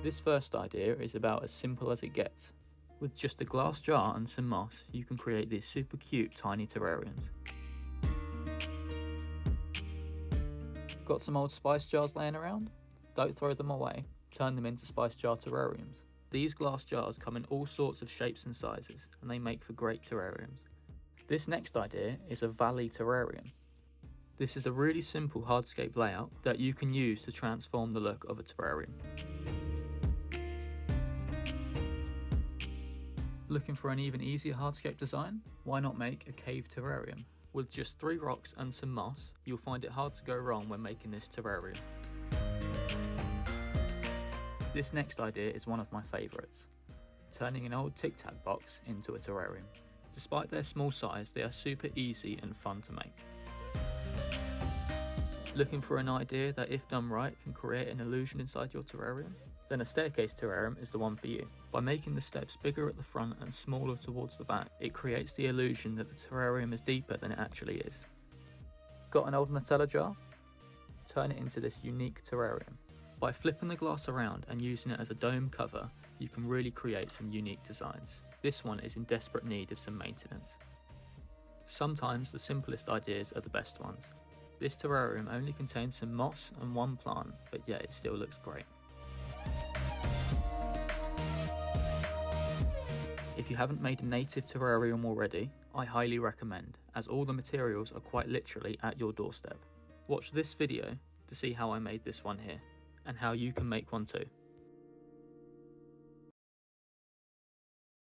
This first idea is about as simple as it gets. With just a glass jar and some moss, you can create these super cute tiny terrariums. Got some old spice jars laying around? Don't throw them away, turn them into spice jar terrariums. These glass jars come in all sorts of shapes and sizes, and they make for great terrariums. This next idea is a valley terrarium. This is a really simple hardscape layout that you can use to transform the look of a terrarium. Looking for an even easier hardscape design? Why not make a cave terrarium? With just 3 rocks and some moss, you'll find it hard to go wrong when making this terrarium. This next idea is one of my favourites, turning an old Tic Tac box into a terrarium. Despite their small size, they are super easy and fun to make. Looking for an idea that, if done right, can create an illusion inside your terrarium? Then a staircase terrarium is the one for you. By making the steps bigger at the front and smaller towards the back, it creates the illusion that the terrarium is deeper than it actually is. Got an old Nutella jar? Turn it into this unique terrarium. By flipping the glass around and using it as a dome cover, you can really create some unique designs. This one is in desperate need of some maintenance. Sometimes the simplest ideas are the best ones. This terrarium only contains some moss and 1 plant, but yet it still looks great. If you haven't made a native terrarium already, I highly recommend, as all the materials are quite literally at your doorstep. Watch this video to see how I made this one here, and how you can make one too.